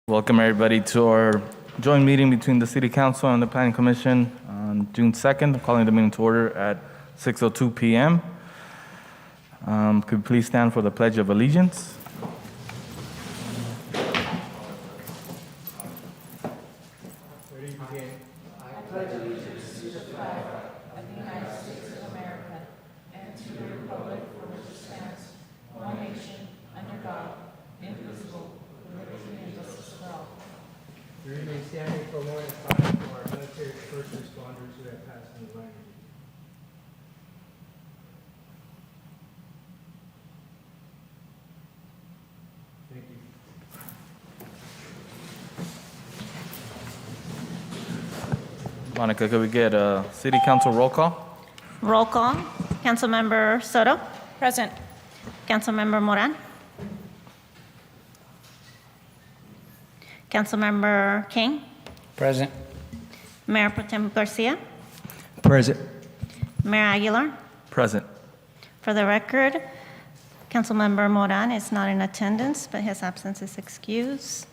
Welcome everybody to our joint meeting between the City Council and the Planning Commission on June 2nd. I'm calling the meeting to order at 6:02 p.m. Could you please stand for the Pledge of Allegiance? We remain standing for a moment of silence for our military first responders who have passed in the line. Thank you. Monica, could we get a City Council roll call? Roll call. Councilmember Soto. Present. Councilmember Moran. Councilmember King. Present. Mayor Pro Tem Garcia. Present. Mayor Aguilar. Present. For the record, Councilmember Moran is not in attendance, but his absence is excused.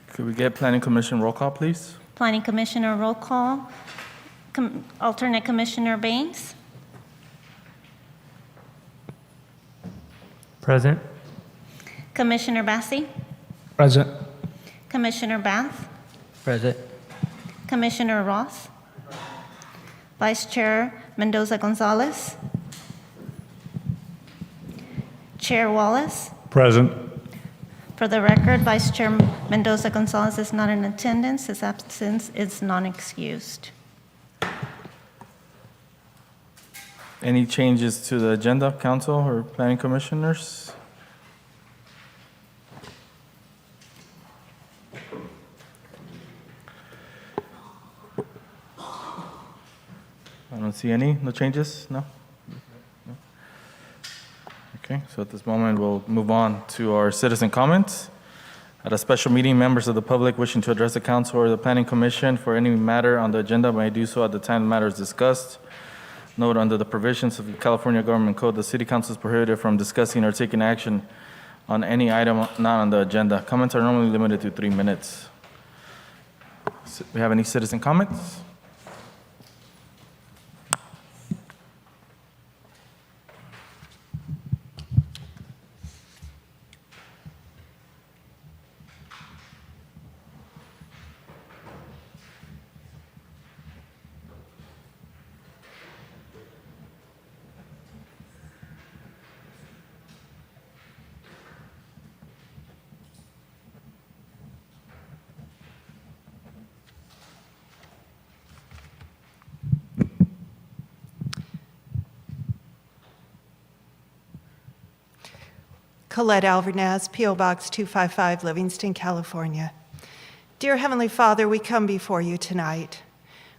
Could we get Planning Commission roll call, please? Planning Commissioner roll call. Alternate Commissioner Baines. Present. Commissioner Bassi. Present. Commissioner Bath. Present. Commissioner Roth. Vice Chair Mendoza Gonzalez. Chair Wallace. Present. For the record, Vice Chair Mendoza Gonzalez is not in attendance. His absence is non-excused. Any changes to the agenda, Council or Planning Commissioners? I don't see any. No changes? No? No? Okay, so at this moment, we'll move on to our citizen comments. At a special meeting, members of the public wishing to address the council or the planning commission for any matter on the agenda may do so at the time the matter is discussed. Note, under the provisions of the California Government Code, the city council is prohibited from discussing or taking action on any item not on the agenda. Comments are normally limited to 3 minutes. We have any citizen comments? Colette Alvarez, P.O. Box 255, Livingston, California. Dear Heavenly Father, we come before you tonight.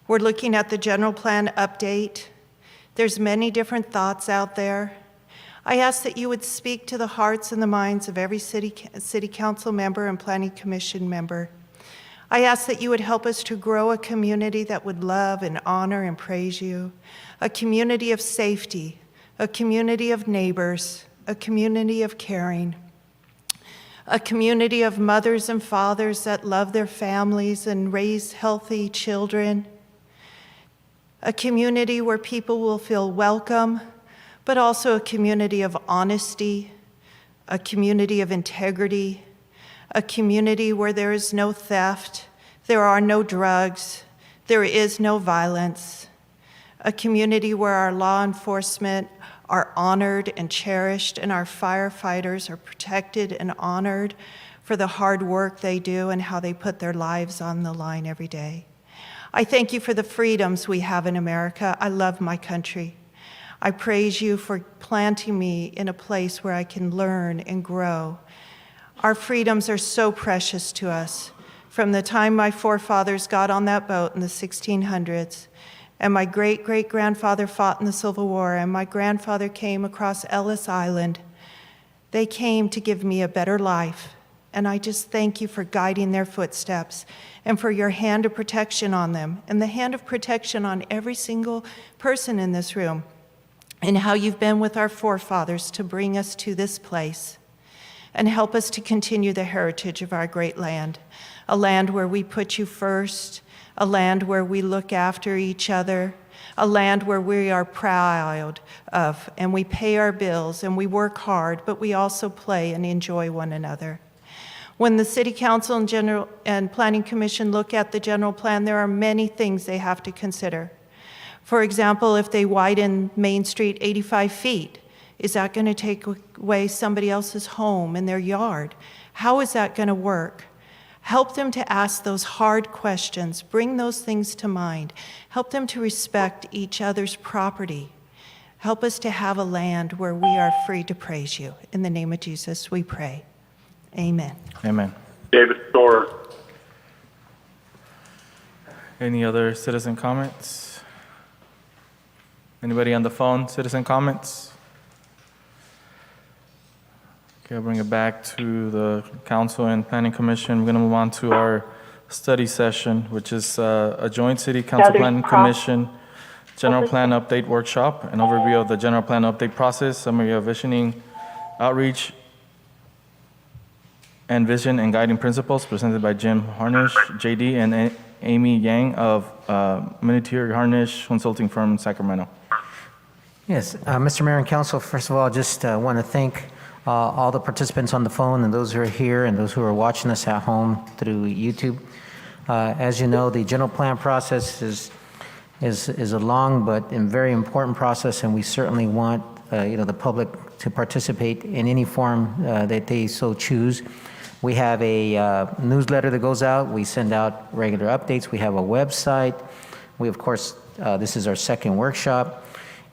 We're looking at the general plan update. There's many different thoughts out there. I ask that you would speak to the hearts and the minds of every city council member and planning commission member. I ask that you would help us to grow a community that would love and honor and praise you, a community of safety, a community of neighbors, a community of caring, a community of mothers and fathers that love their families and raise healthy children, a community where people will feel welcome, but also a community of honesty, a community of integrity, a community where there is no theft, there are no drugs, there is no violence, a community where our law enforcement are honored and cherished, and our firefighters are protected and honored for the hard work they do and how they put their lives on the line every day. I thank you for the freedoms we have in America. I love my country. I praise you for planting me in a place where I can learn and grow. Our freedoms are so precious to us. From the time my forefathers got on that boat in the 1600s, and my great-great-grandfather fought in the Civil War, and my grandfather came across Ellis Island. They came to give me a better life, and I just thank you for guiding their footsteps and for your hand of protection on them and the hand of protection on every single person in this room, and how you've been with our forefathers to bring us to this place. and help us to continue the heritage of our great land, a land where we put you first, a land where we look after each other, a land where we are proud of, and we pay our bills, and we work hard, but we also play and enjoy one another. When the City Council and Planning Commission look at the general plan, there are many things they have to consider. For example, if they widen Main Street 85 feet, is that going to take away somebody else's home and their yard? How is that going to work? Help them to ask those hard questions. Bring those things to mind. Help them to respect each other's property. Help us to have a land where we are free to praise you. In the name of Jesus, we pray. Amen. Amen. David Storer. Any other citizen comments? Anybody on the phone, citizen comments? Okay, I'll bring it back to the Council and Planning Commission. We're going to move on to our study session, which is a joint City Council Planning Commission General Plan Update Workshop, an overview of the General Plan Update process, summary of visioning, outreach, and vision and guiding principles, presented by Jim Harnish, JD, and Amy Yang of Minitier Harnish Consulting Firm, Sacramento. Yes, Mr. Mayor and Council, first of all, just want to thank all the participants on the phone and those who are here and those who are watching us at home through YouTube. As you know, the general plan process is a long but very important process, and we certainly want the public to participate in any form that they so choose. We have a newsletter that goes out. We send out regular updates. We have a website. We, of course, this is our second workshop.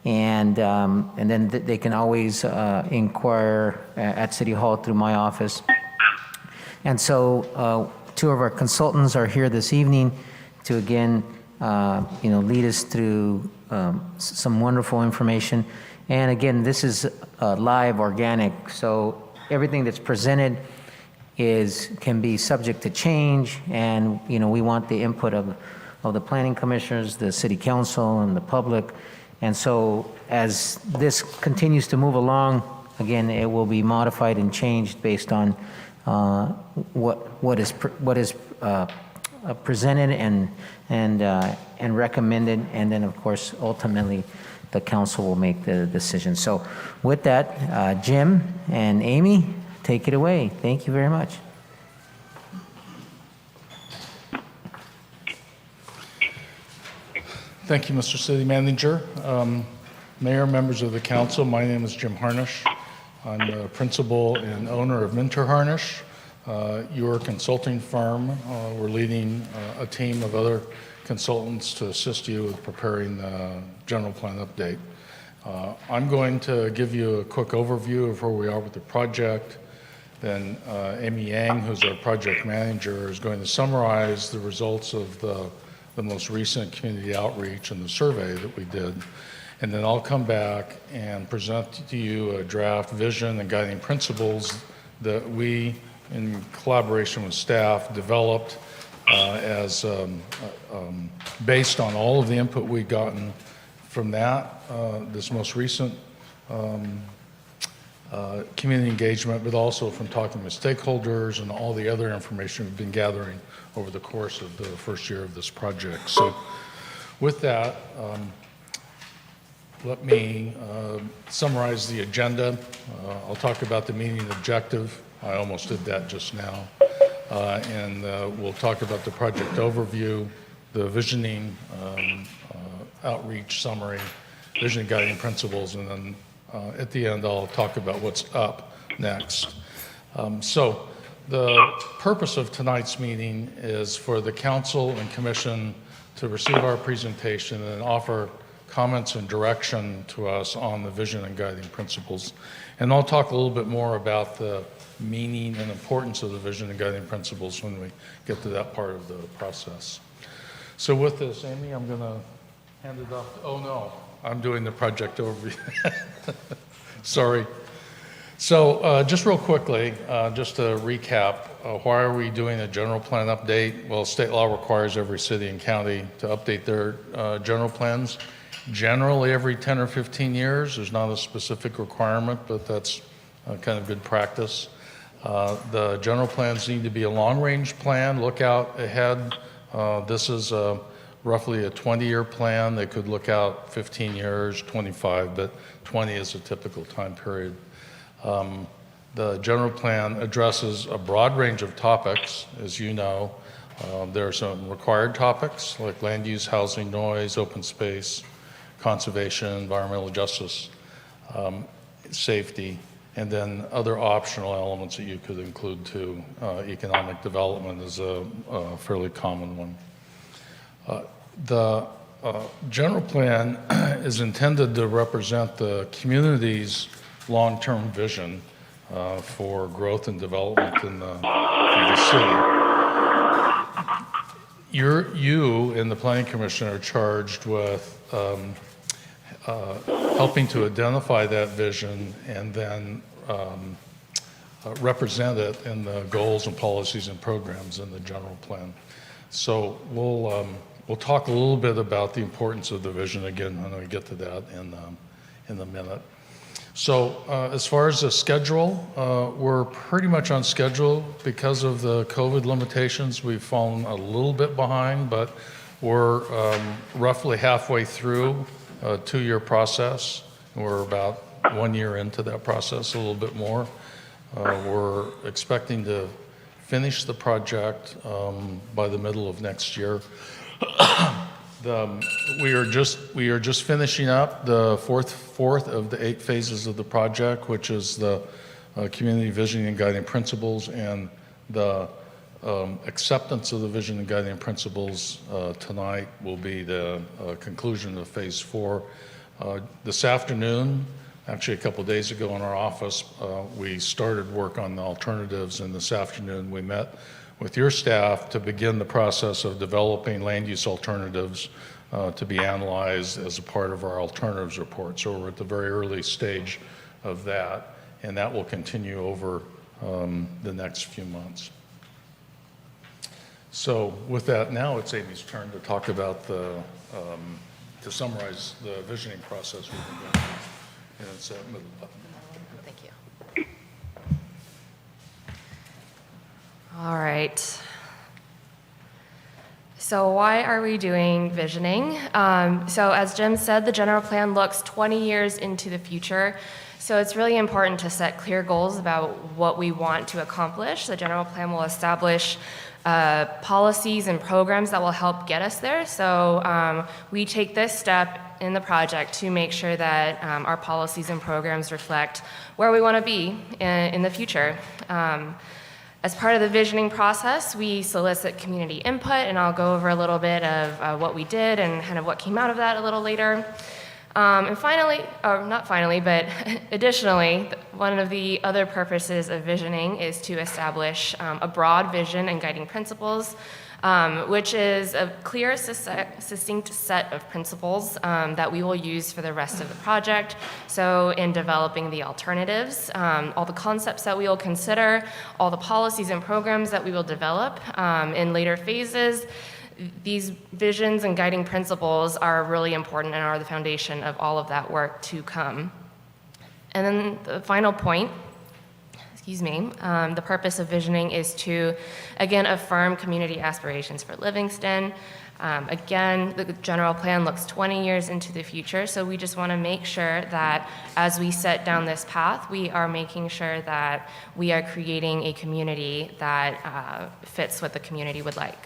And then they can always inquire at City Hall through my office. And so two of our consultants are here this evening to, again, lead us through some wonderful information. And again, this is live, organic, so everything that's presented can be subject to change, and we want the input of the planning commissioners, the city council, and the public. And so as this continues to move along, again, it will be modified and changed based on what is presented and recommended, and then of course ultimately the council will make the decision. So with that, Jim and Amy, take it away. Thank you very much. Thank you, Mr. City Manager. Mayor, members of the council, my name is Jim Harnish. I'm the principal and owner of Minter Harnish, your consulting firm. We're leading a team of other consultants to assist you with preparing the general plan update. I'm going to give you a quick overview of where we are with the project. Then Amy Yang, who's our project manager, is going to summarize the results of the most recent community outreach and the survey that we did. And then I'll come back and present to you a draft vision and guiding principles that we, in collaboration with staff, developed as based on all of the input we've gotten from that, this most recent community engagement, but also from talking with stakeholders and all the other information we've been gathering over the course of the first year of this project. So with that, let me summarize the agenda. I'll talk about the meeting objective. I almost did that just now. And we'll talk about the project overview, the visioning, outreach summary, vision guiding principles, and then at the end I'll talk about what's up next. So the purpose of tonight's meeting is for the council and commission to receive our presentation and offer comments and direction to us on the vision and guiding principles. And I'll talk a little bit more about the meaning and importance of the vision and guiding principles when we get to that part of the process. So with this, Amy, I'm going to hand it off. Oh no, I'm doing the project overview. Sorry. So just real quickly, just to recap, why are we doing a general plan update? Well, state law requires every city and county to update their general plans. Generally every 10 or 15 years. There's not a specific requirement, but that's kind of good practice. The general plans need to be a long-range plan, look out ahead. This is roughly a 20-year plan. They could look out 15 years, 25, but 20 is a typical time period. The general plan addresses a broad range of topics, as you know. There are some required topics like land use, housing, noise, open space, conservation, environmental justice, safety, and then other optional elements that you could include too. Economic development is a fairly common one. The general plan is intended to represent the community's long-term vision for growth and development in the city. You and the Planning Commission are charged with helping to identify that vision and then represent it in the goals and policies and programs in the general plan. So we'll talk a little bit about the importance of the vision again when we get to that in a minute. So as far as the schedule, we're pretty much on schedule. Because of the COVID limitations, we've fallen a little bit behind, but we're roughly halfway through a 2-year process. We're about 1 year into that process, a little bit more. We're expecting to finish the project by the middle of next year. We are just finishing up the fourth of the 8 phases of the project, which is the community vision and guiding principles, and the acceptance of the vision and guiding principles tonight will be the conclusion of phase 4. This afternoon, actually a couple days ago in our office, we started work on the alternatives, and this afternoon we met with your staff to begin the process of developing land use alternatives to be analyzed as a part of our alternatives report. So we're at the very early stage of that, and that will continue over the next few months. So with that, now it's Amy's turn to talk about to summarize the visioning process we've been going through. And it's middle button. Thank you. All right. So why are we doing visioning? So as Jim said, the general plan looks 20 years into the future. So it's really important to set clear goals about what we want to accomplish. The general plan will establish policies and programs that will help get us there. So we take this step in the project to make sure that our policies and programs reflect where we want to be in the future. As part of the visioning process, we solicit community input, and I'll go over a little bit of what we did and kind of what came out of that a little later. And finally, or not finally, but additionally, one of the other purposes of visioning is to establish a broad vision and guiding principles, which is a clear, succinct set of principles that we will use for the rest of the project. So in developing the alternatives, all the concepts that we will consider, all the policies and programs that we will develop in later phases, these visions and guiding principles are really important and are the foundation of all of that work to come. And then the final point, the purpose of visioning is to, again, affirm community aspirations for Livingston. Again, the general plan looks 20 years into the future, so we just want to make sure that as we set down this path, we are making sure that we are creating a community that fits what the community would like.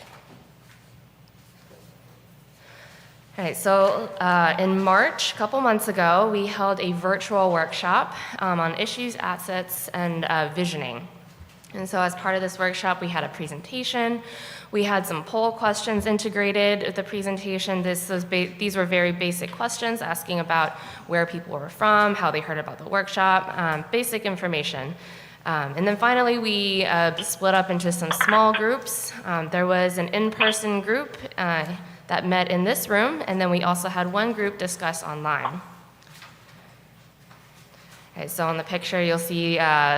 All right, so in March, a couple months ago, we held a virtual workshop on issues, assets, and visioning. And so as part of this workshop, we had a presentation. We had some poll questions integrated with the presentation. These were very basic questions asking about where people were from, how they heard about the workshop, basic information. And then finally, we split up into some small groups. There was an in-person group that met in this room, and then we also had one group discuss online. Okay, so on the picture, you'll see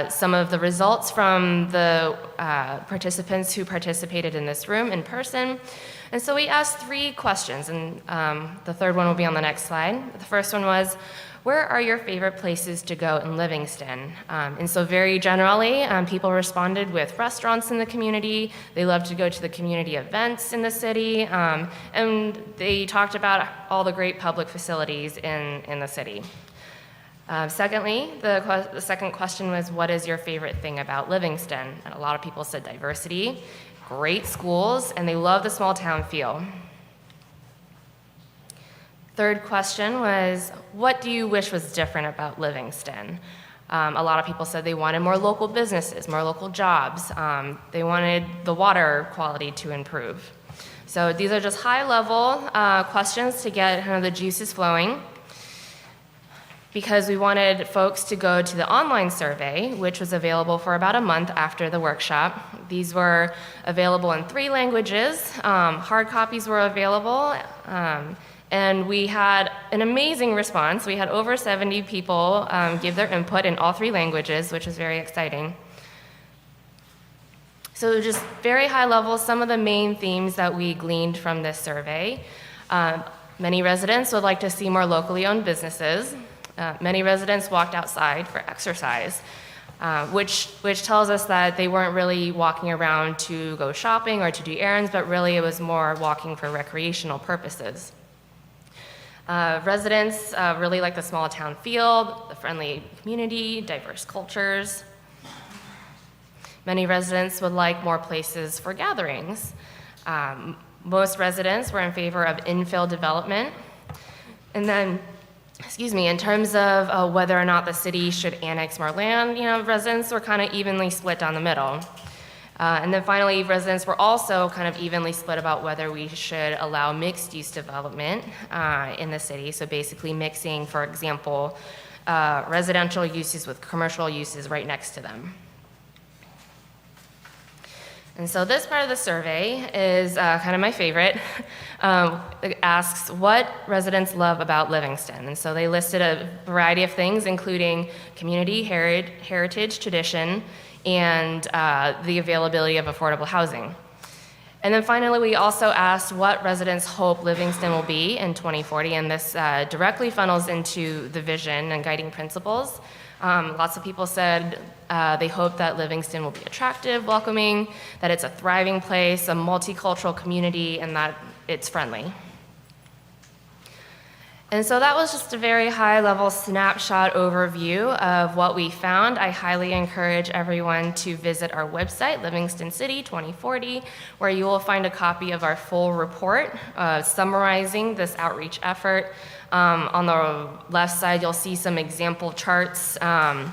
some of the results from the participants who participated in this room in person. And so we asked 3 questions, and the third one will be on the next slide. The first one was, where are your favorite places to go in Livingston? And so very generally, people responded with restaurants in the community. They love to go to the community events in the city, and they talked about all the great public facilities in the city. Secondly, the second question was, what is your favorite thing about Livingston? And a lot of people said diversity, great schools, and they love the small town feel. Third question was, what do you wish was different about Livingston? A lot of people said they wanted more local businesses, more local jobs. They wanted the water quality to improve. So these are just high-level questions to get kind of the juices flowing, because we wanted folks to go to the online survey, which was available for about a month after the workshop. These were available in 3 languages. Hard copies were available, and we had an amazing response. We had over 70 people give their input in all 3 languages, which is very exciting. So just very high level, some of the main themes that we gleaned from this survey. Many residents would like to see more locally owned businesses. Many residents walked outside for exercise, which tells us that they weren't really walking around to go shopping or to do errands, but really it was more walking for recreational purposes. Residents really like the small town feel, the friendly community, diverse cultures. Many residents would like more places for gatherings. Most residents were in favor of infill development. And then, in terms of whether or not the city should annex more land, residents were kind of evenly split down the middle. And then finally, residents were also kind of evenly split about whether we should allow mixed-use development in the city. So basically mixing, for example, residential uses with commercial uses right next to them. And so this part of the survey is kind of my favorite. It asks what residents love about Livingston. And so they listed a variety of things, including community, heritage, tradition, and the availability of affordable housing. And then finally, we also asked what residents hope Livingston will be in 2040, and this directly funnels into the vision and guiding principles. Lots of people said they hope that Livingston will be attractive, welcoming, that it's a thriving place, a multicultural community, and that it's friendly. And so that was just a very high-level snapshot overview of what we found. I highly encourage everyone to visit our website, Livingston City 2040, where you will find a copy of our full report summarizing this outreach effort. On the left side, you'll see some example charts. The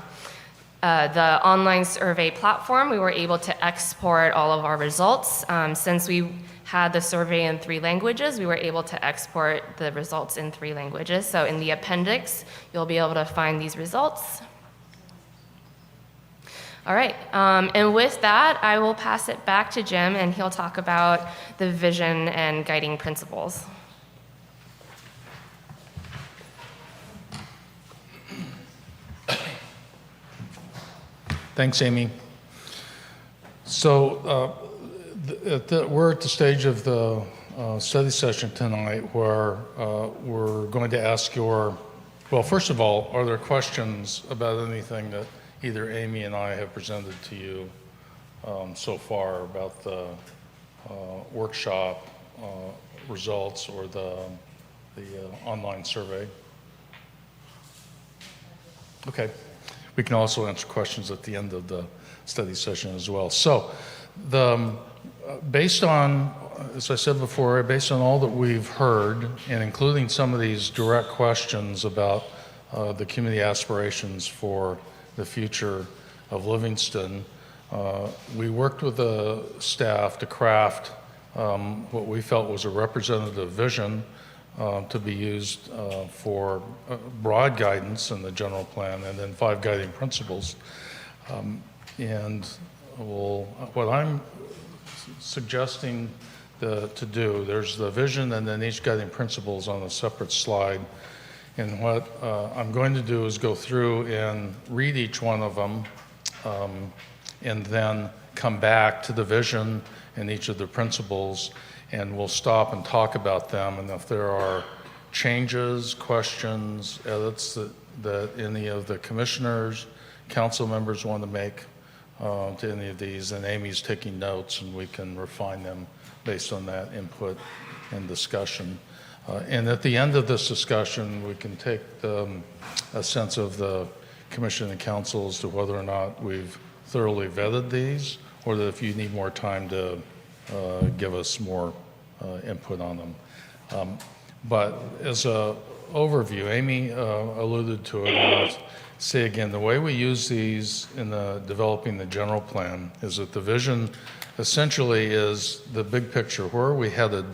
online survey platform, we were able to export all of our results. Since we had the survey in 3 languages, we were able to export the results in 3 languages. So in the appendix, you'll be able to find these results. All right, and with that, I will pass it back to Jim, and he'll talk about the vision and guiding principles. Thanks, Amy. So we're at the stage of the study session tonight where we're going to ask well, first of all, are there questions about anything that either Amy and I have presented to you so far about the workshop results or the online survey? Okay. We can also answer questions at the end of the study session as well. So, based on, as I said before, based on all that we've heard, and including some of these direct questions about the community aspirations for the future of Livingston, we worked with the staff to craft what we felt was a representative vision to be used for broad guidance in the general plan, and then 5 guiding principles. What I'm suggesting to do, there's the vision and then each guiding principles on a separate slide. And what I'm going to do is go through and read each one of them, and then come back to the vision and each of the principles, and we'll stop and talk about them. And if there are changes, questions, edits that any of the commissioners, council members want to make to any of these, and Amy's taking notes, and we can refine them based on that input and discussion. And at the end of this discussion, we can take a sense of the commission and council as to whether or not we've thoroughly vetted these, or that if you need more time to give us more input on them. But as an overview, Amy alluded to it, and I'll say again, the way we use these in developing the general plan is that the vision essentially is the big picture. Where are we headed?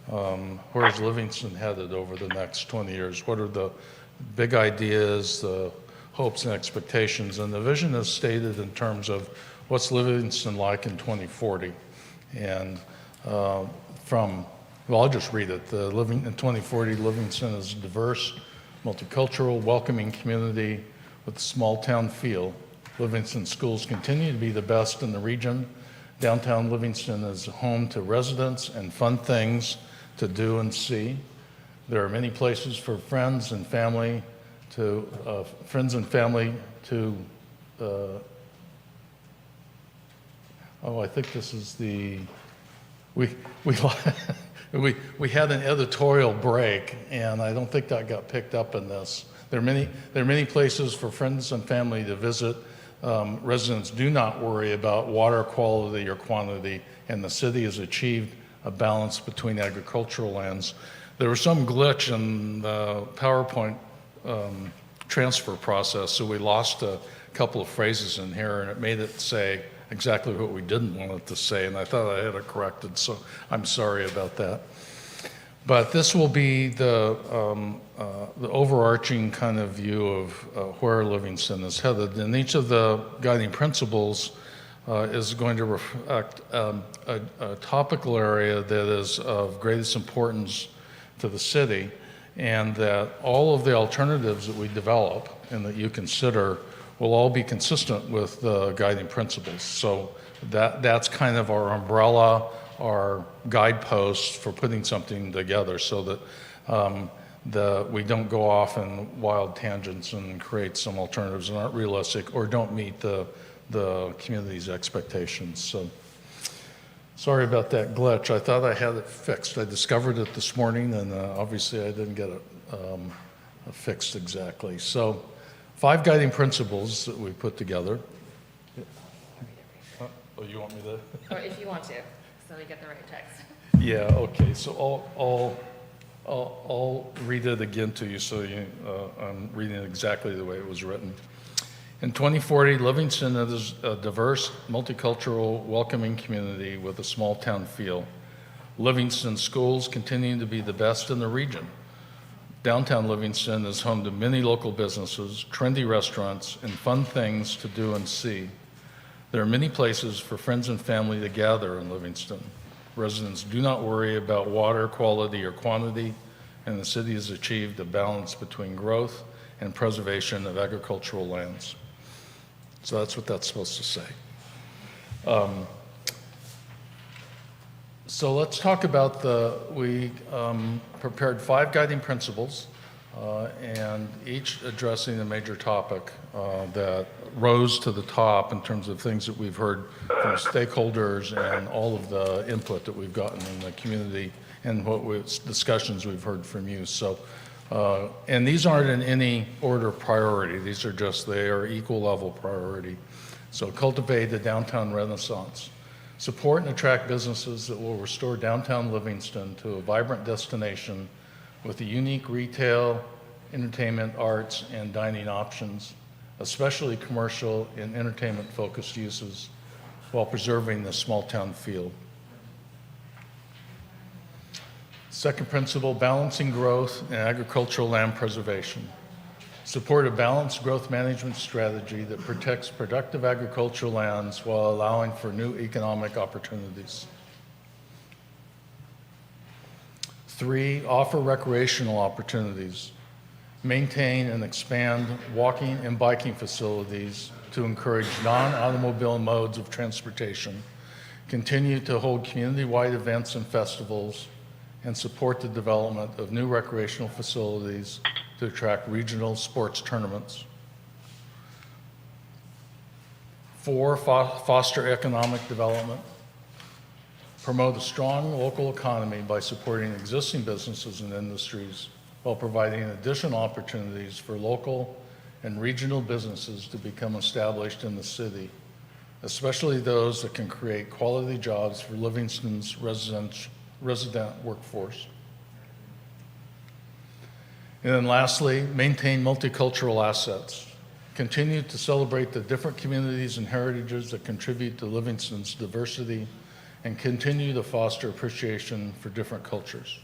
Where is Livingston headed over the next 20 years? What are the big ideas, the hopes and expectations? And the vision is stated in terms of what's Livingston like in 2040. And well, I'll just read it. In 2040, Livingston is a diverse, multicultural, welcoming community with a small town feel. Livingston schools continue to be the best in the region. Downtown Livingston is home to residents and fun things to do and see. There are many places for friends and family to I think this is the, we had an editorial break, and I don't think that got picked up in this. There are many places for friends and family to visit. Residents do not worry about water quality or quantity, and the city has achieved a balance between agricultural lands. There was some glitch in the PowerPoint transfer process, so we lost a couple of phrases in here, and it made it say exactly what we didn't want it to say, and I thought I had it corrected, so I'm sorry about that. But this will be the overarching kind of view of where Livingston is headed, and each of the guiding principles is going to reflect a topical area that is of greatest importance to the city, and that all of the alternatives that we develop and that you consider will all be consistent with the guiding principles. So that's kind of our umbrella, our guideposts for putting something together, so that we don't go off in wild tangents and create some alternatives that aren't realistic or don't meet the community's expectations. So sorry about that glitch. I thought I had it fixed. I discovered it this morning, and obviously I didn't get it fixed exactly. So 5 guiding principles that we put together. Oh, you want me to? Or if you want to, so we get the right text. Yeah, okay. So I'll read it again to you, so I'm reading it exactly the way it was written. In 2040, Livingston is a diverse, multicultural, welcoming community with a small town feel. Livingston schools continue to be the best in the region. Downtown Livingston is home to many local businesses, trendy restaurants, and fun things to do and see. There are many places for friends and family to gather in Livingston. Residents do not worry about water quality or quantity, and the city has achieved a balance between growth and preservation of agricultural lands. So that's what that's supposed to say. So let's talk about we prepared 5 guiding principles, and each addressing a major topic that rose to the top in terms of things that we've heard from stakeholders and all of the input that we've gotten in the community and discussions we've heard from you. So, and these aren't in any order of priority. These are just, they are equal level priority. So cultivate the downtown renaissance. Support and attract businesses that will restore downtown Livingston to a vibrant destination with the unique retail, entertainment, arts, and dining options, especially commercial and entertainment-focused uses, while preserving the small-town feel. Second principle, balancing growth and agricultural land preservation. Support a balanced growth management strategy that protects productive agricultural lands while allowing for new economic opportunities. 3, offer recreational opportunities. maintain and expand walking and biking facilities to encourage non-automobile modes of transportation, continue to hold community-wide events and festivals, and support the development of new recreational facilities to attract regional sports tournaments. 4, foster economic development. Promote a strong local economy by supporting existing businesses and industries while providing additional opportunities for local and regional businesses to become established in the city, especially those that can create quality jobs for Livingston's resident workforce. And then lastly, maintain multicultural assets. Continue to celebrate the different communities and heritages that contribute to Livingston's diversity, and continue to foster appreciation for different cultures.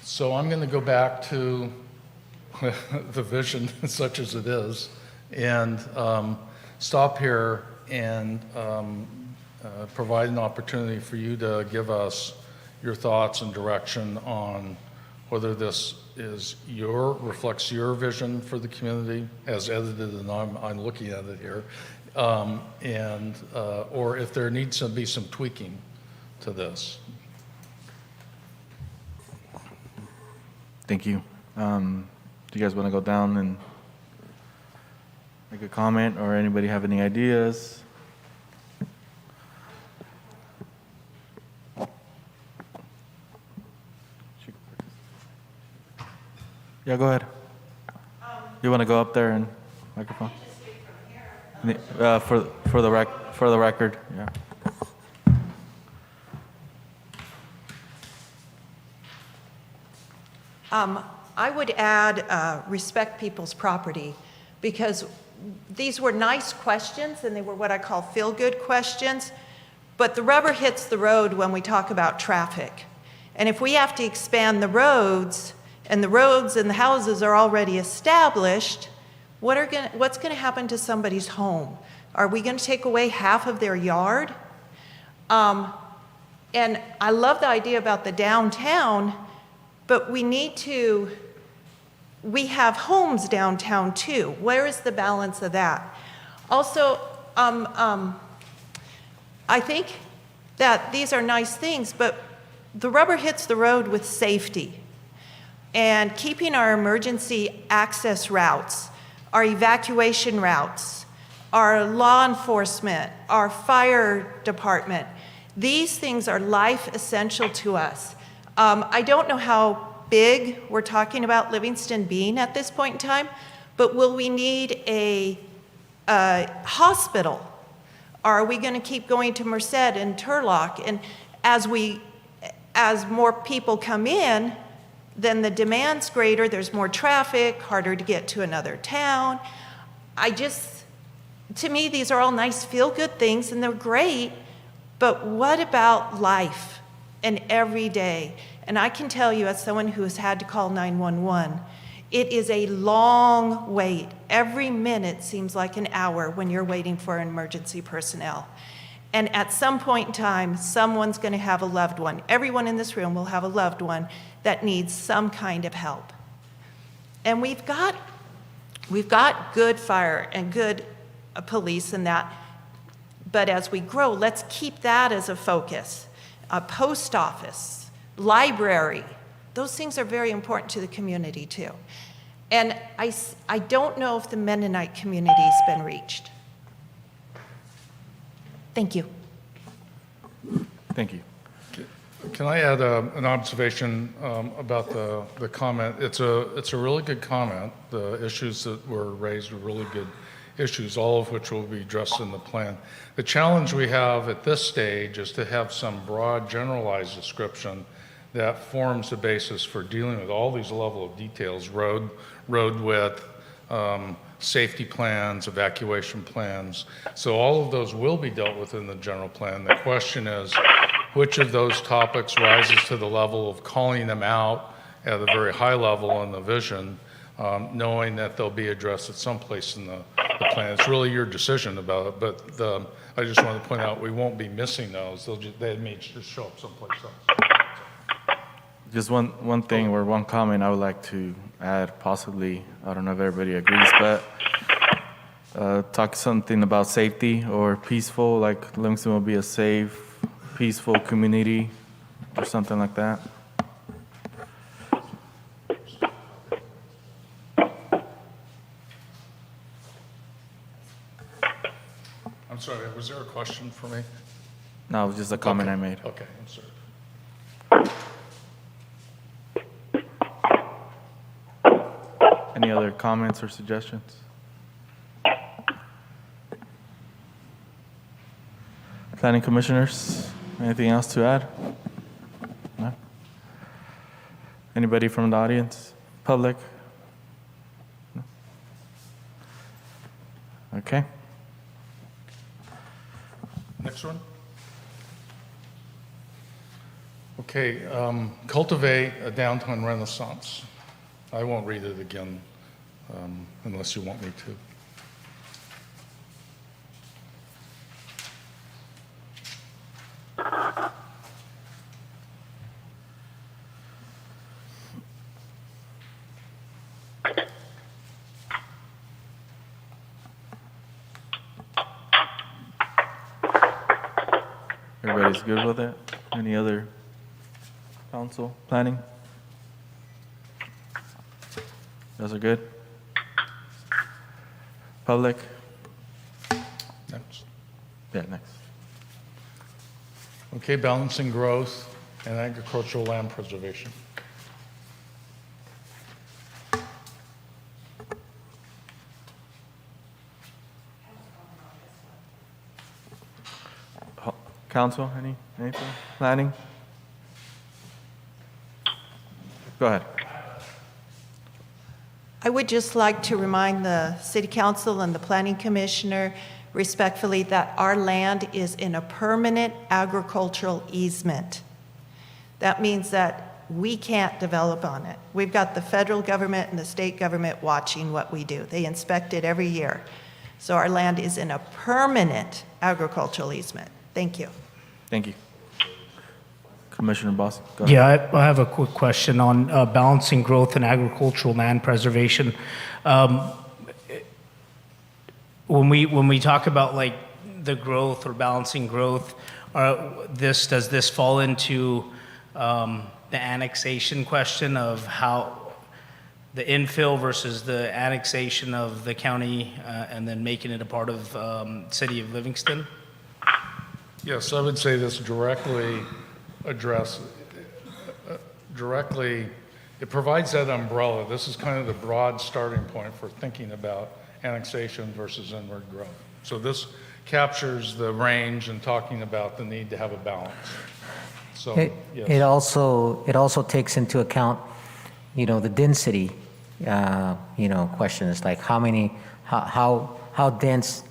So I'm going to go back to the vision, such as it is, and stop here and provide an opportunity for you to give us your thoughts and direction on whether this reflects your vision for the community as edited, and I'm looking at it here, or if there needs to be some tweaking to this. Thank you. Do you guys want to go down and make a comment, or anybody have any ideas? Yeah, go ahead. You want to go up there and microphone? For the record, yeah. I would add respect people's property, because these were nice questions and they were what I call feel-good questions, but the rubber hits the road when we talk about traffic. And if we have to expand the roads and the houses are already established, what's going to happen to somebody's home? Are we going to take away half of their yard? And I love the idea about the downtown, but we have homes downtown too. Where is the balance of that? Also, I think that these are nice things, but the rubber hits the road with safety and keeping our emergency access routes, our evacuation routes, our law enforcement, our fire department. These things are life essential to us. I don't know how big we're talking about Livingston being at this point in time, but will we need a hospital? Are we going to keep going to Merced and Turlock? And as more people come in, then the demand's greater, there's more traffic, harder to get to another town. To me, these are all nice feel-good things and they're great, but what about life and every day? And I can tell you, as someone who has had to call 911, it is a long wait. Every minute seems like an hour when you're waiting for emergency personnel. And at some point in time, someone's going to have a loved one. Everyone in this room will have a loved one that needs some kind of help. And we've got good fire and good police and that, but as we grow, let's keep that as a focus. A post office, library, those things are very important to the community too. And I don't know if the Mennonite community's been reached. Thank you. Thank you. Can I add an observation about the comment? It's a really good comment. The issues that were raised were really good issues, all of which will be addressed in the plan. The challenge we have at this stage is to have some broad, generalized description that forms the basis for dealing with all these level of details: road width, safety plans, evacuation plans. So all of those will be dealt with in the general plan. The question is, which of those topics rises to the level of calling them out at a very high level in the vision, knowing that they'll be addressed at some place in the plan. It's really your decision about it, but I just want to point out we won't be missing those. They may just show up someplace else. Just one thing or one comment I would like to add, possibly, I don't know if everybody agrees, but talk something about safety or peaceful, like Livingston will be a safe, peaceful community or something like that. I'm sorry, was there a question for me? No, it was just a comment I made. Okay, I'm sorry. Any other comments or suggestions? Planning commissioners, anything else to add? No? Anybody from the audience? Public? No? Okay. Next one. Okay, cultivate a downtown renaissance. I won't read it again unless you want me to. Everybody's good with it? Any other council planning? Those are good? Public? Next. Yeah, next. Okay, balancing growth and agricultural land preservation. Council, anything? Planning? Go ahead. I would just like to remind the City Council and the Planning Commissioner respectfully that our land is in a permanent agricultural easement. That means that we can't develop on it. We've got the federal government and the state government watching what we do. They inspect it every year. So our land is in a permanent agricultural easement. Thank you. Thank you. Commissioner Boss, go ahead. Yeah, I have a quick question on balancing growth and agricultural land preservation. When we talk about like the growth or balancing growth, does this fall into the annexation question of how the infill versus the annexation of the county and then making it a part of city of Livingston? Yes, I would say this directly it provides that umbrella. This is kind of the broad starting point for thinking about annexation versus inward growth. So this captures the range and talking about the need to have a balance. So, It yes. also takes into account, the density, question is like how dense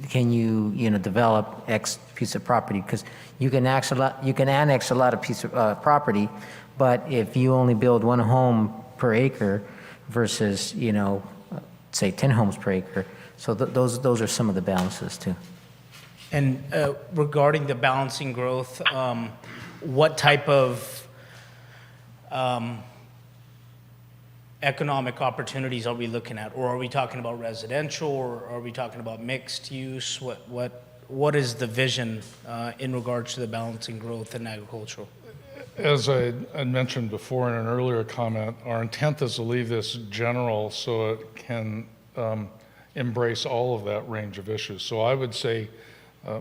can you, develop X piece of property? Because you can annex a lot of piece of property, but if you only build one home per acre versus, say 10 homes per acre, so those are some of the balances too. And regarding the balancing growth, what type of economic opportunities are we looking at? Or are we talking about residential, or are we talking about mixed use? What is the vision in regards to the balancing growth in agricultural? As I had mentioned before in an earlier comment, our intent is to leave this general so it can embrace all of that range of issues. So I would say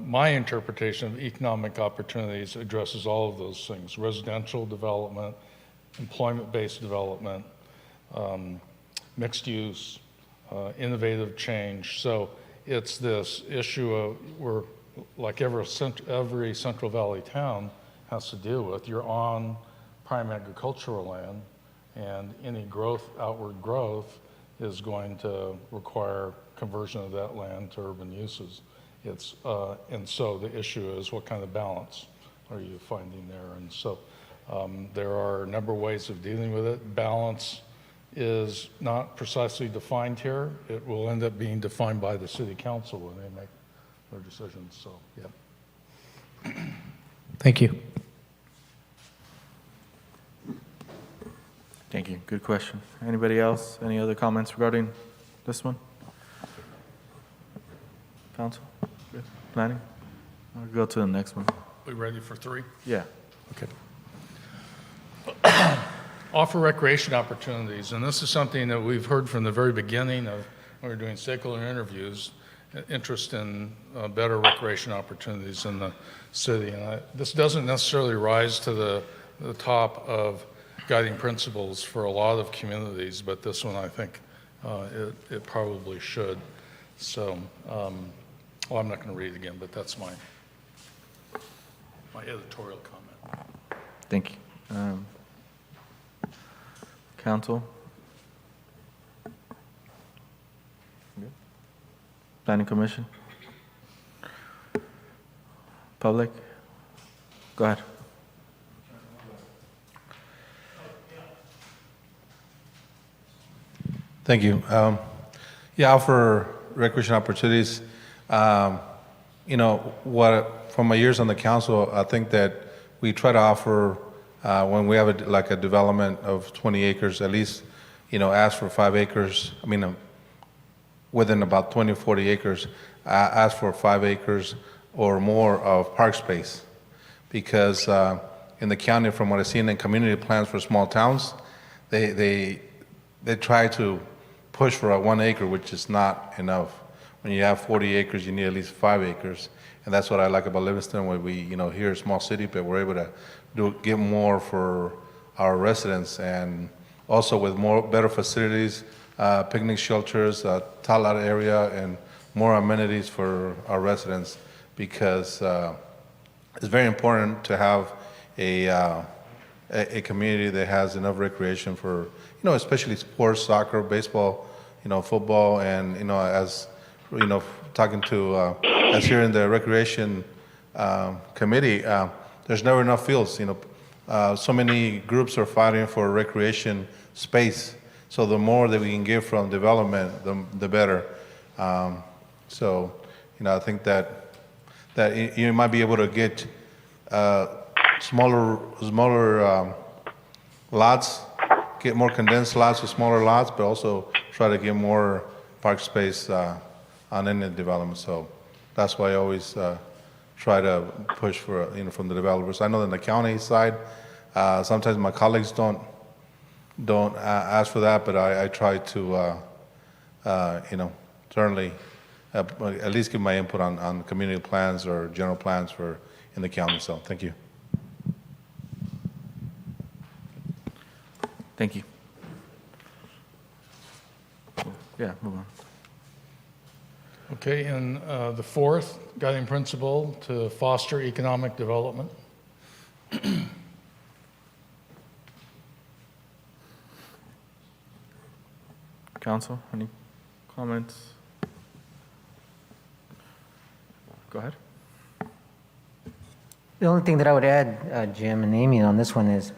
my interpretation of economic opportunities addresses all of those things: residential development, employment-based development, mixed use, innovative change. So it's this issue of where, like every Central Valley town has to deal with, you're on prime agricultural land, and any outward growth is going to require conversion of that land to urban uses. And so the issue is, what kind of balance are you finding there? And so there are a number of ways of dealing with it. Balance is not precisely defined here. It will end up being defined by the city council when they make their decisions. So, yeah. Thank you. Thank you. Good question. Anybody else? Any other comments regarding this one? Council? Good. Planning? I'll go to the next one. We ready for 3? Yeah. Okay. Offer recreation opportunities, and this is something that we've heard from the very beginning of when we were doing stakeholder interviews, interest in better recreation opportunities in the city. And this doesn't necessarily rise to the top of guiding principles for a lot of communities, but this one I think it probably should. So, well, I'm not going to read it again, but that's my editorial comment. Thank you. Council? Good. Planning Commission? Public? Go ahead. Thank you. Yeah, offer recreation opportunities. You know, from my years on the council, I think that we try to offer, when we have like a development of 20 acres, at least, you know, ask for 5 acres. I mean, within about 20 or 40 acres, ask for 5 acres or more of park space. Because in the county, from what I've seen in community plans for small towns, they try to push for a 1 acre, which is not enough. When you have 40 acres, you need at least 5 acres. And that's what I like about Livingston, where we, you know, here a small city, but we're able to get more for our residents, and also with better facilities, picnic shelters, toilet area, and more amenities for our residents, because it's very important to have a community that has enough recreation for, you know, especially sports, soccer, baseball, you know, football, and, you know, as, you know, talking to, as here in the recreation committee, there's never enough fields, you know. So many groups are fighting for recreation space, so the more that we can give from development, the better. So, you know, I think that you might be able to get smaller lots, get more condensed lots with smaller lots, but also try to get more park space on any development. So that's why I always try to push for, you know, from the developers. I know in the county side, sometimes my colleagues don't ask for that, but I try to, you know, certainly at least give my input on community plans or general plans for in the county. So thank you. Thank you. Yeah, move on. Okay, and the 4th guiding principle, to foster economic development. Council, any comments? Go ahead. The only thing that I would add, Jim and Amy, on this one is,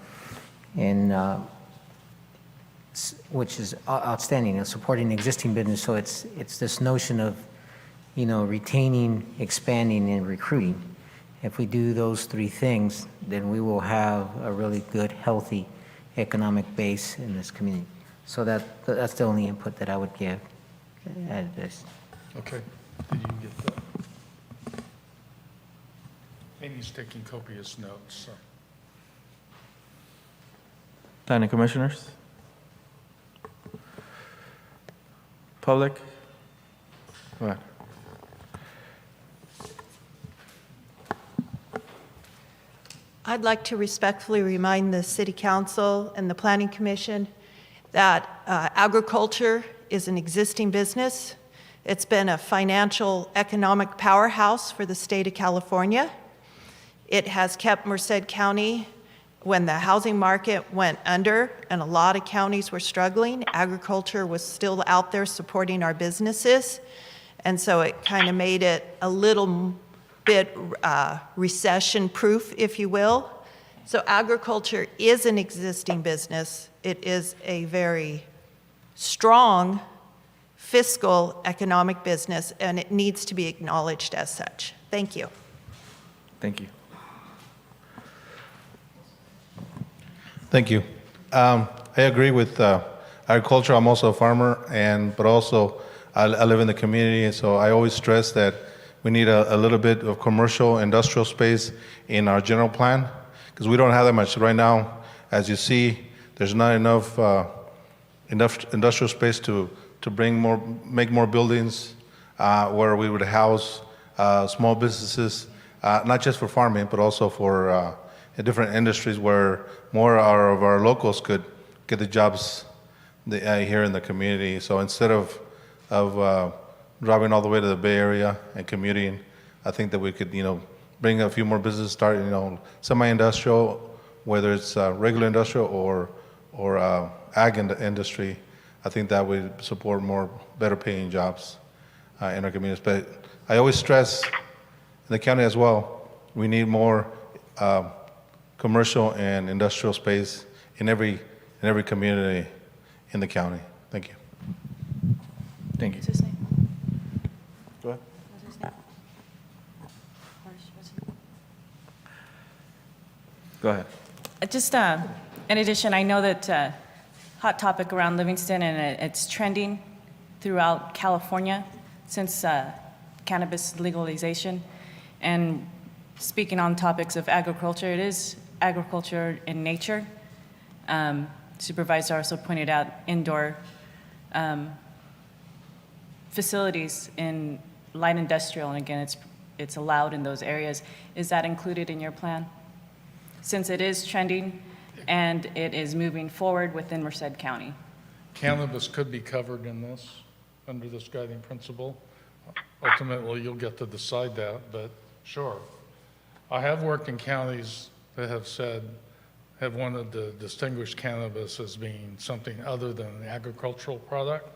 which is outstanding, is supporting existing business. So it's this notion of, you know, retaining, expanding, and recruiting. If we do those 3 things, then we will have a really good, healthy economic base in this community. So that's the only input that I would give at this. Okay. Did you get that? Amy's taking copious notes. So. Planning Commissioners? Public? Go ahead. I'd like to respectfully remind the City Council and the Planning Commission that agriculture is an existing business. It's been a financial, economic powerhouse for the state of California. It has kept Merced County, when the housing market went under and a lot of counties were struggling, agriculture was still out there supporting our businesses. And so it kind of made it a little bit recession-proof, if you will. So agriculture is an existing business. It is a very strong fiscal economic business, and it needs to be acknowledged as such. Thank you. Thank you. Thank you. I agree with agriculture. I'm also a farmer, but also I live in the community, and so I always stress that we need a little bit of commercial, industrial space in our general plan, because we don't have that much right now. As you see, there's not enough industrial space to make more buildings where we would house small businesses, not just for farming, but also for different industries where more of our locals could get the jobs here in the community. So instead of driving all the way to the Bay Area and commuting, I think that we could, bring a few more businesses, start, semi-industrial, whether it's regular industrial or ag industry. I think that would support better paying jobs in our communities. But I always stress in the county as well, we need more commercial and industrial space in every community in the county. Thank you. Thank you. What's his name? Go ahead. What's his name? What's his name? Go ahead. Just in addition, I know that hot topic around Livingston, and it's trending throughout California since cannabis legalization. And speaking on topics of agriculture, it is agriculture in nature. Supervisor also pointed out indoor facilities in light industrial, and again, it's allowed in those areas. Is that included in your plan? Since it is trending and it is moving forward within Merced County. Cannabis could be covered in this, under this guiding principle. Ultimately, you'll get to decide that, but sure. I have worked in counties that have wanted to distinguish cannabis as being something other than an agricultural product,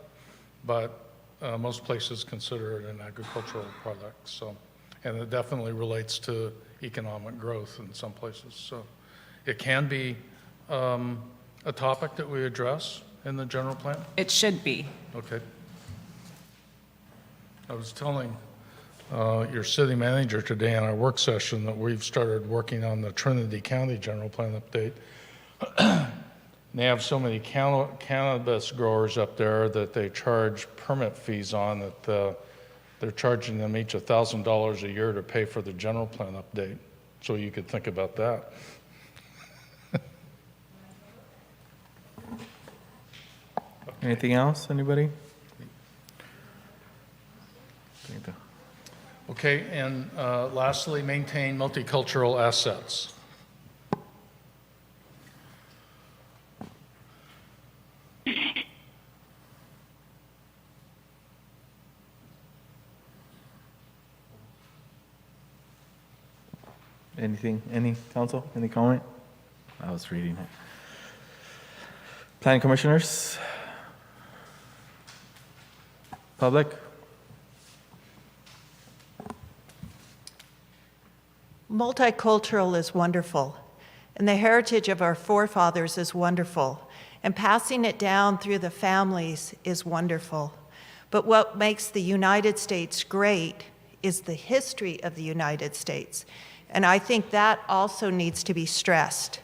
but most places consider it an agricultural product. So, and it definitely relates to economic growth in some places. So it can be a topic that we address in the general plan? It should be. Okay. I was telling your city manager today in our work session that we've started working on the Trinity County General Plan update. They have so many cannabis growers up there that they charge permit fees on that they're charging them each $1,000 a year to pay for the general plan update. So you could think about that. Anything else, anybody? Okay, and lastly, maintain multicultural assets. Anything, any council, any comment? I was reading it. Planning commissioners? Public? Multicultural is wonderful, and the heritage of our forefathers is wonderful, and passing it down through the families is wonderful. But what makes the United States great is the history of the United States, and I think that also needs to be stressed.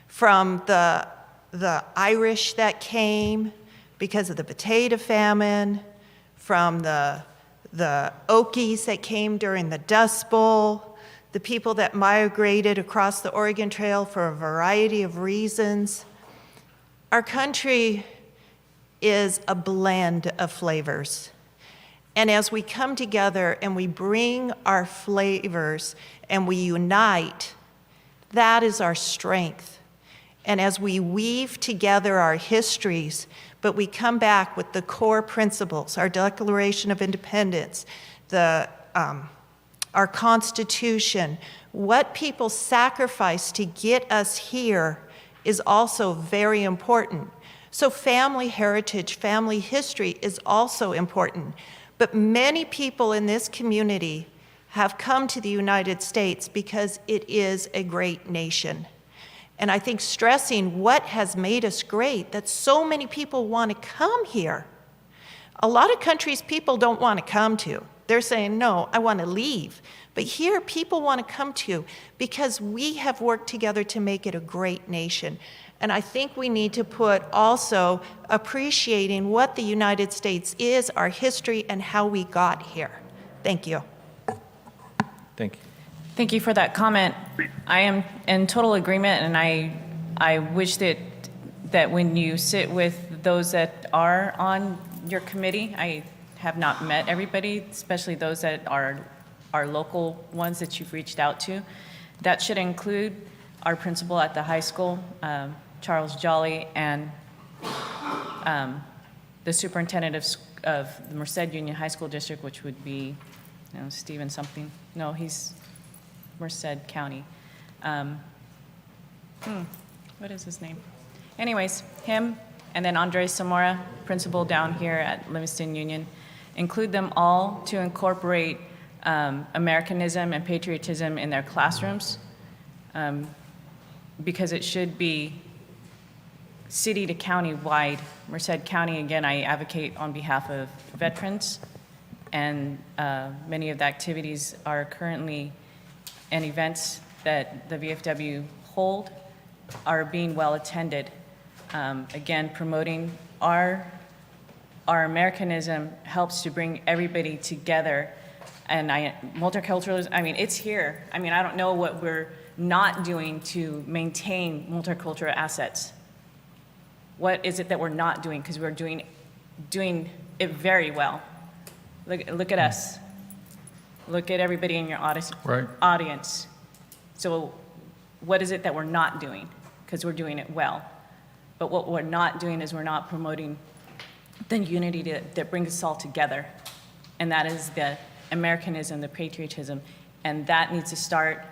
From the Irish that came because of the potato famine, from the Okies that came during the Dust Bowl, the people that migrated across the Oregon Trail for a variety of reasons. Our country is a blend of flavors. And as we come together and we bring our flavors and we unite, that is our strength. And as we weave together our histories, but we come back with the core principles, our Declaration of Independence, our Constitution, what people sacrificed to get us here is also very important. So family heritage, family history is also important. But many people in this community have come to the United States because it is a great nation. And I think stressing what has made us great, that so many people want to come here. A lot of countries people don't want to come to. They're saying, no, I want to leave. But here people want to come to because we have worked together to make it a great nation. And I think we need to put also appreciating what the United States is, our history, and how we got here. Thank you. Thank you. Thank you for that comment. I am in total agreement, and I wish that when you sit with those that are on your committee, I have not met everybody, especially those that are local ones that you've reached out to. That should include our principal at the high school, Charles Jolly, and the superintendent of the Merced Union High School District, which would be, Stephen something. No, he's Merced County. What is his name? Anyways, him, and then Andres Zamora, principal down here at Livingston Union. Include them all to incorporate Americanism and patriotism in their classrooms, because it should be city to county wide. Merced County, again, I advocate on behalf of veterans, and many of the activities are currently and events that the VFW hold are being well attended. Again, promoting our Americanism helps to bring everybody together. And multiculturalism, it's here. I don't know what we're not doing to maintain multicultural assets. What is it that we're not doing? Because we're doing it very well. Look at us. Look at everybody in your audience. So what is it that we're not doing? Because we're doing it well. But what we're not doing is we're not promoting the unity that brings us all together. And that is the Americanism, the patriotism. And that needs to start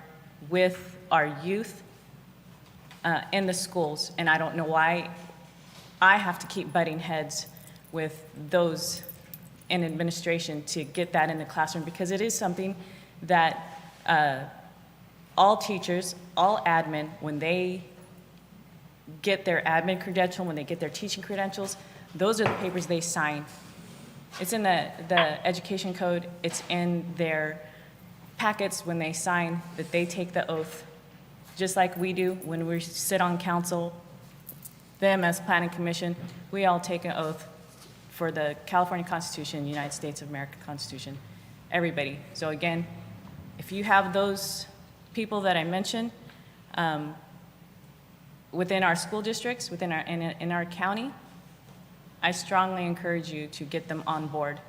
with our youth in the schools. And I don't know why I have to keep butting heads with those in administration to get that in the classroom, because it is something that all teachers, all admin, when they get their admin credential, when they get their teaching credentials, those are the papers they sign. It's in the education code. It's in their packets when they sign that they take the oath, just like we do when we sit on council. Them as planning commission, we all take an oath for the California Constitution, United States of America Constitution, everybody. So again, if you have those people that I mentioned within our school districts, in our county, I strongly encourage you to get them on board,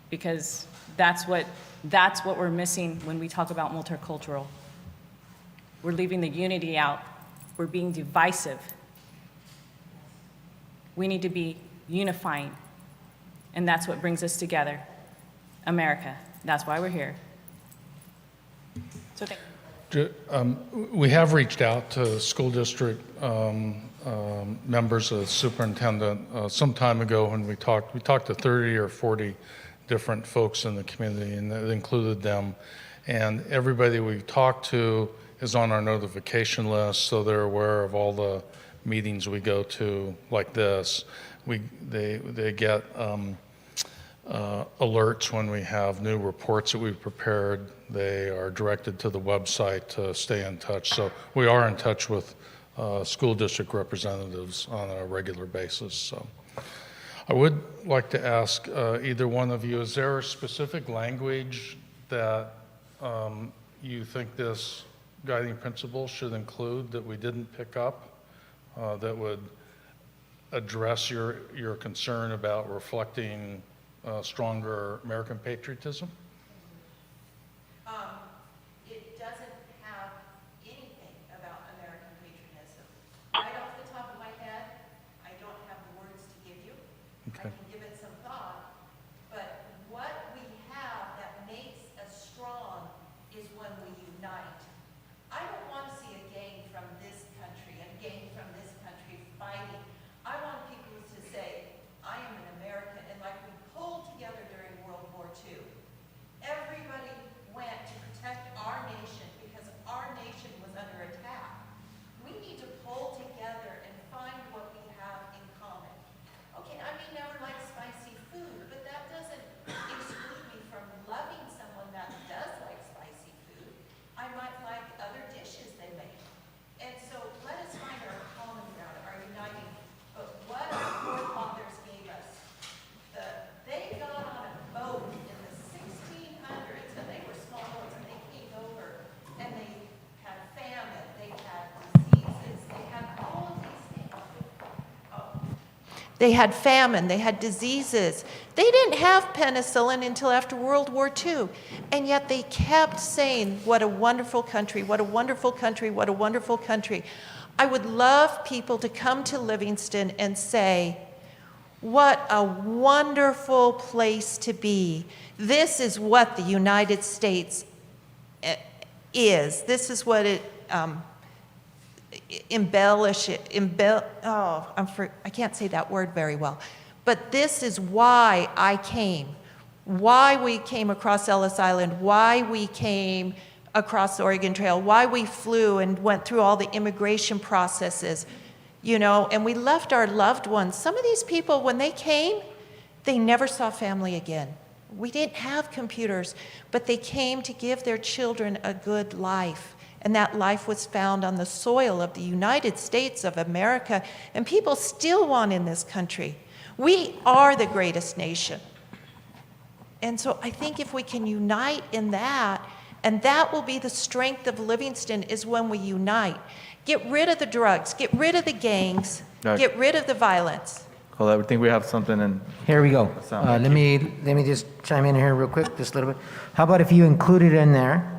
because that's what we're missing when we talk about multicultural. We're leaving the unity out. We're being divisive. We need to be unifying, and that's what brings us together. America. That's why we're here. So thank you. We have reached out to school district members of the superintendent some time ago when we talked to 30 or 40 different folks in the community, and that included them. And everybody we talked to is on our notification list, so they're aware of all the meetings we go to like this. They get alerts when we have new reports that we've prepared. They are directed to the website to stay in touch. So we are in touch with school district representatives on a regular basis. So I would like to ask either one of you, is there a specific language that you think this guiding principle should include that we didn't pick up that would address your concern about reflecting stronger American patriotism? It doesn't have anything about American patriotism. Right off the top of my head, I don't have the words to give you. Okay. I can give it some thought, but what we have that makes us strong is when we unite. I don't want to see a gang from this country, a gang from this country fighting. I want people to say, I am an American, and like we pulled together during World War II. They had famine, they had diseases. They didn't have penicillin until after World War II. And yet they kept saying, what a wonderful country, what a wonderful country, what a wonderful country. I would love people to come to Livingston and say, what a wonderful place to be. This is what the United States is. This is what it I can't say that word very well. But this is why I came, why we came across Ellis Island, why we came across the Oregon Trail, why we flew and went through all the immigration processes, you know, and we left our loved ones. Some of these people, when they came, they never saw family again. We didn't have computers, but they came to give their children a good life. And that life was found on the soil of the United States of America, and people still want in this country. We are the greatest nation. And so I think if we can unite in that, and that will be the strength of Livingston, is when we unite. Get rid of the drugs, get rid of the gangs, Right. get rid of the violence. Hold on, I think we have something in. Here we go. Sound. Let me just chime in here real quick, just a little bit. How about if you include it in there,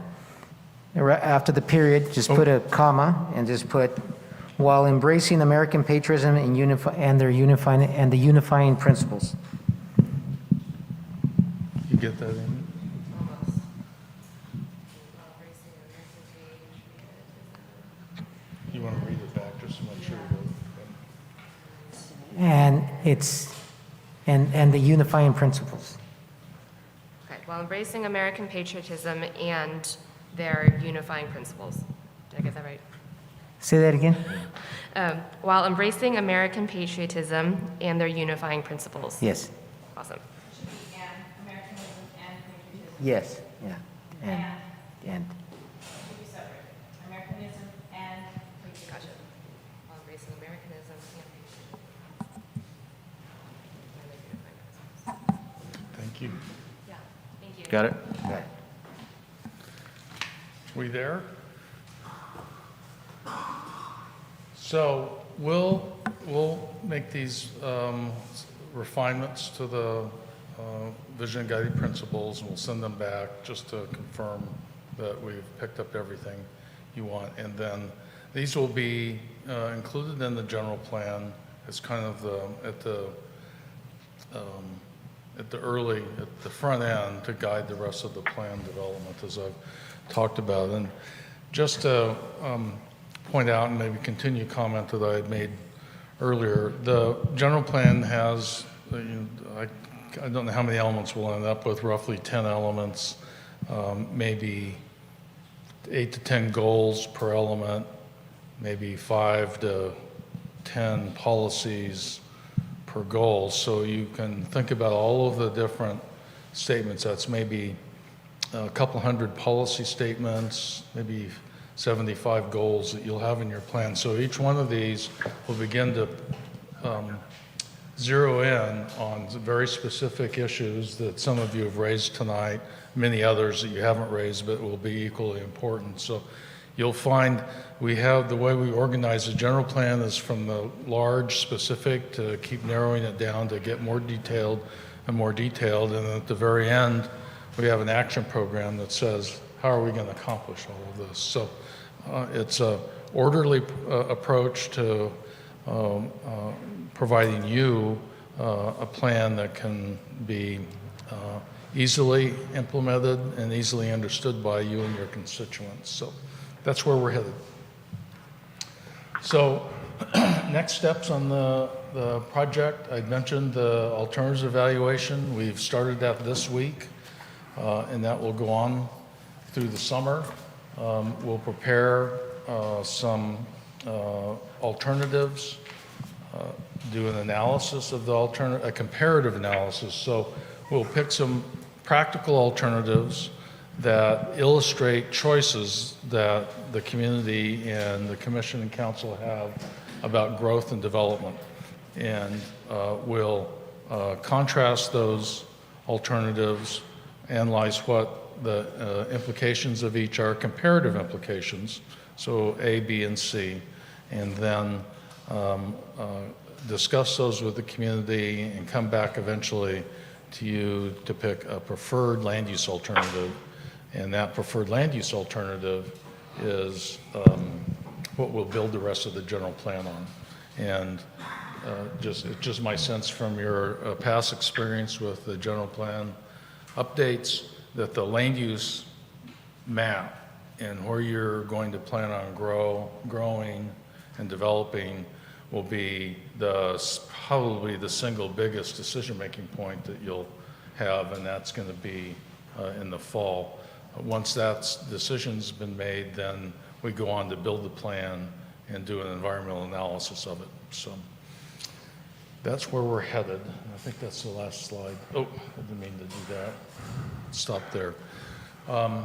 after the period, just put a comma and just put, while embracing American patriotism and the unifying principles. You get that in? You want to read it back just to make sure you And the unifying principles. Okay, while embracing American patriotism and their unifying principles. Did I get that right? Say that again? While embracing American patriotism and their unifying principles. Yes. Awesome. Yes, yeah. And. Gotcha. While embracing Americanism and patriotism. Thank you. Yeah, thank you. Got it? We there? So we'll make these refinements to the vision and guiding principles, and we'll send them back just to confirm that we've picked up everything you want. And then these will be included in the general plan as kind of at the front end to guide the rest of the plan development, as I've talked about. And just to point out and maybe continue a comment that I had made earlier, the general plan has, I don't know how many elements we'll end up with, roughly 10 elements, maybe 8 to 10 goals per element, maybe 5 to 10 policies per goal. So you can think about all of the different statements. That's maybe a couple hundred policy statements, maybe 75 goals that you'll have in your plan. So each one of these will begin to zero in on very specific issues that some of you have raised tonight, many others that you haven't raised but will be equally important. So you'll find we have, the way we organize the general plan is from the large specific to keep narrowing it down to get more detailed and more detailed. And at the very end, we have an action program that says, how are we going to accomplish all of this? So it's an orderly approach to providing you a plan that can be easily implemented and easily understood by you and your constituents. So that's where we're headed. So next steps on the project, I mentioned the alternatives evaluation. We've started that this week, and that will go on through the summer. We'll prepare some alternatives, do an analysis of the a comparative analysis. So we'll pick some practical alternatives that illustrate choices that the community and the commission and council have about growth and development. And we'll contrast those alternatives, analyze what the implications of each are, comparative implications, so A, B, and C, and then discuss those with the community and come back eventually to you to pick a preferred land use alternative. And that preferred land use alternative is what we'll build the rest of the general plan on. And it's just my sense from your past experience with the general plan updates that the land use map and where you're going to plan on growing and developing will be probably the single biggest decision-making point that you'll have, and that's going to be in the fall. Once that decision's been made, then we go on to build the plan and do an environmental analysis of it. So that's where we're headed. I think that's the last slide. Oh, I didn't mean to do that. Stop there.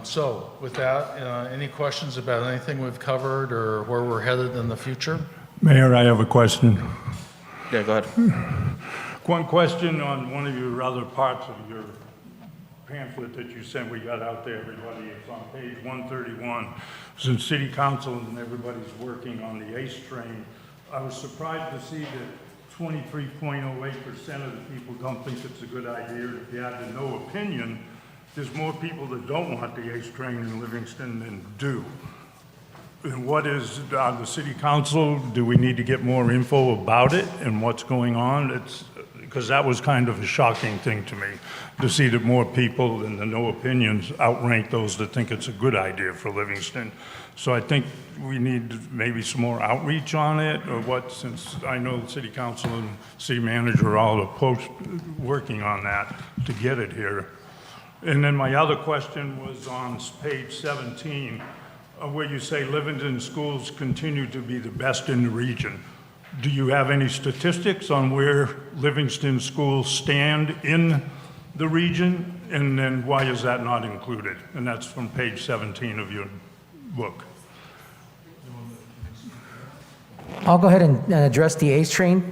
So with that, any questions about anything we've covered or where we're headed in the future? Mayor, I have a question. Yeah, go ahead. One question on one of your other parts of your pamphlet that you sent, we got out to everybody. It's on page 131. It's in City Council and everybody's working on the ACE train. I was surprised to see that 23.08% of the people don't think it's a good idea. If you had the no opinion, there's more people that don't want the ACE train in Livingston than do. And what is, the City Council, do we need to get more info about it and what's going on? Because that was kind of a shocking thing to me, to see that more people than the no opinions outrank those that think it's a good idea for Livingston. So I think we need maybe some more outreach on it, or what, since I know the City Council and City Manager are all working on that to get it here. And then my other question was on page 17, where you say Livingston schools continue to be the best in the region. Do you have any statistics on where Livingston schools stand in the region? And then why is that not included? And that's from page 17 of your book. I'll go ahead and address the ACE train.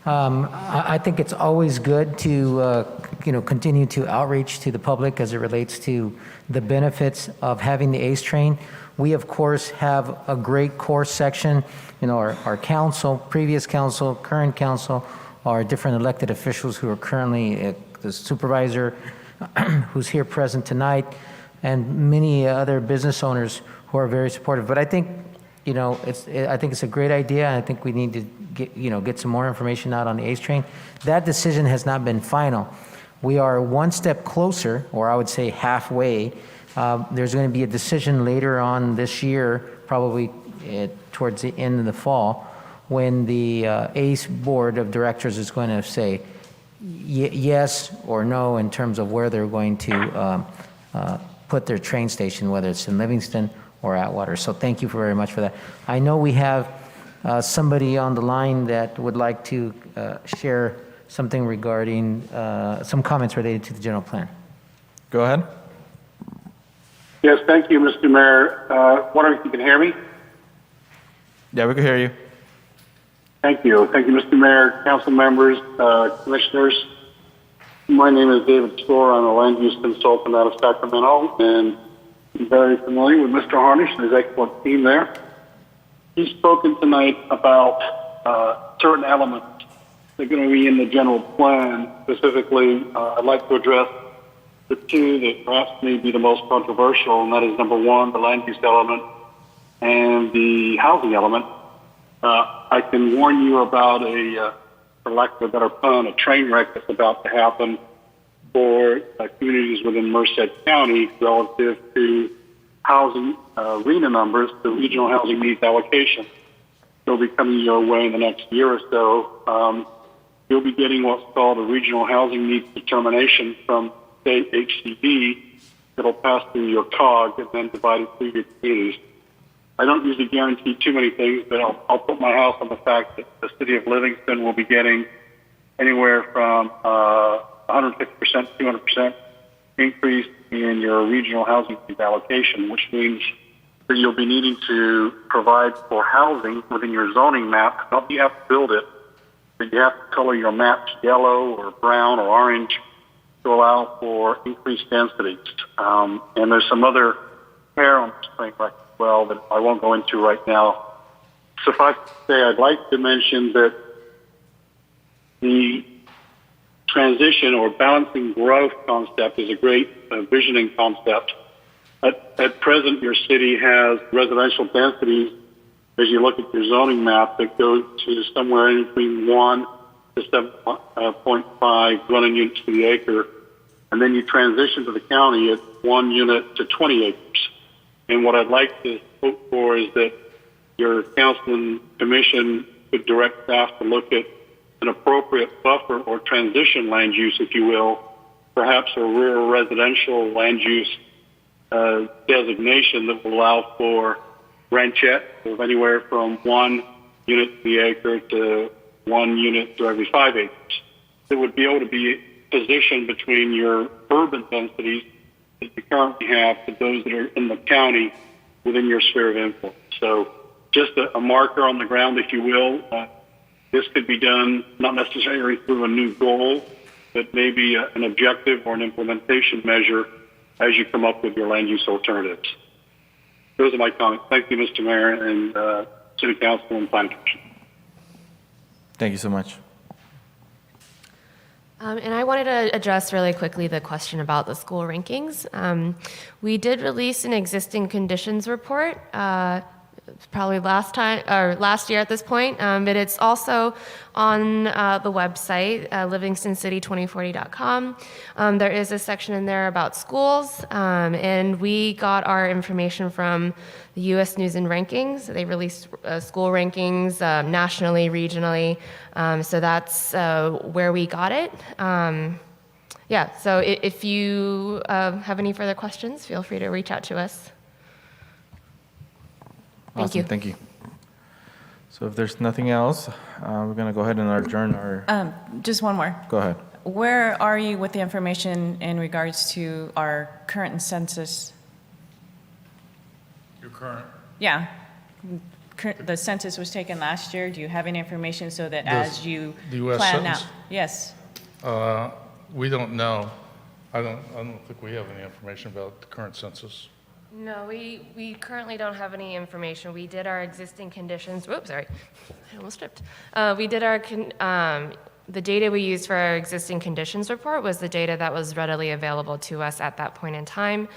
I think it's always good to continue to outreach to the public as it relates to the benefits of having the ACE train. We, of course, have a great course section. Our council, previous council, current council, our different elected officials who are currently the supervisor who's here present tonight, and many other business owners who are very supportive. But I think, I think it's a great idea. I think we need to get some more information out on the ACE train. That decision has not been final. We are one step closer, or I would say halfway. There's going to be a decision later on this year, probably towards the end of the fall, when the ACE Board of Directors is going to say yes or no in terms of where they're going to put their train station, whether it's in Livingston or Atwater. So thank you very much for that. I know we have somebody on the line that would like to share something regarding some comments related to the general plan. Go ahead. Yes, thank you, Mr. Mayor. Wondering if you can hear me? Yeah, we can hear you. Thank you. Thank you, Mr. Mayor, council members, commissioners. My name is David Store. I'm a land use consultant out of Sacramento, and I'm very familiar with Mr. Harnish and his excellent team there. He's spoken tonight about certain elements that are going to be in the general plan. Specifically, I'd like to address the two that perhaps may be the most controversial, and that is number one, the land use element and the housing element. I can warn you about for lack of a better pun, a train wreck that's about to happen for communities within Merced County relative to housing RHNA numbers, the regional housing needs allocation. They'll be coming your way in the next year or so. You'll be getting what's called a regional housing needs determination from state HCD that'll pass through your COG and then divide it through your communities. I don't usually guarantee too many things, but I'll put my house on the fact that the city of Livingston will be getting anywhere from 150% to 200% increase in your regional housing needs allocation, which means that you'll be needing to provide for housing within your zoning map. Not that you have to build it, but you have to color your maps yellow or brown or orange to allow for increased densities. And there's some other hair on this thing as well that I won't go into right now. Suffice to say, I'd like to mention that The transition or balancing growth concept is a great visioning concept. At present, your city has residential densities, as you look at your zoning map, that go to somewhere in between 1 to 7.5 dwelling units to the acre. And then you transition to the county at 1 unit to 20 acres. And what I'd like to hope for is that your council and commission could direct staff to look at an appropriate buffer or transition land use, if you will, perhaps a rural residential land use designation that will allow for ranchette of anywhere from 1 unit to the acre to 1 unit to every 5 acres. That would be able to be positioned between your urban densities that you currently have to those that are in the county within your sphere of influence. So just a marker on the ground, if you will. This could be done not necessarily through a new goal, but maybe an objective or an implementation measure as you come up with your land use alternatives. Those are my comments. Thank you, Mr. Mayor and City Council and Planning Commission. Thank you so much. And I wanted to address really quickly the question about the school rankings. We did release an existing conditions report, probably last year at this point, but it's also on the website, livingstonCity2040.com. There is a section in there about schools, and we got our information from the U.S. News and Rankings. They released school rankings nationally, regionally, so that's where we got it. Yeah, so if you have any further questions, feel free to reach out to us. Thank you. Thank you. So if there's nothing else, we're going to go ahead and adjourn our... Just one more. Go ahead. Where are you with the information in regards to our current census? Your current, Yeah. The census was taken last year. Do you have any information so that as you the US plan out? census? Yes. We don't know. I don't think we have any information about the current census. No, we currently don't have any information. We did our existing conditions. Whoops, sorry, I almost tripped. We did our the data we used for our existing conditions report was the data that was readily available to us at that point in time.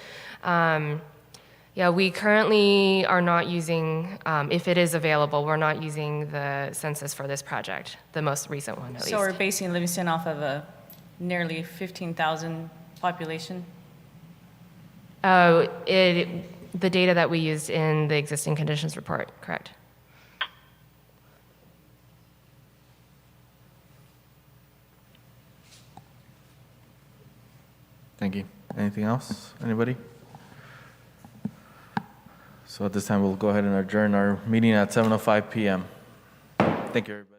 Yeah, we currently are not using, if it is available, we're not using the census for this project, the most recent one at least. So we're basing Livingston off of a nearly 15,000 population? The data that we used in the existing conditions report, correct. Thank you. Anything else? Anybody? So at this time, we'll go ahead and adjourn our meeting at 7:05 p.m. Thank you, everybody.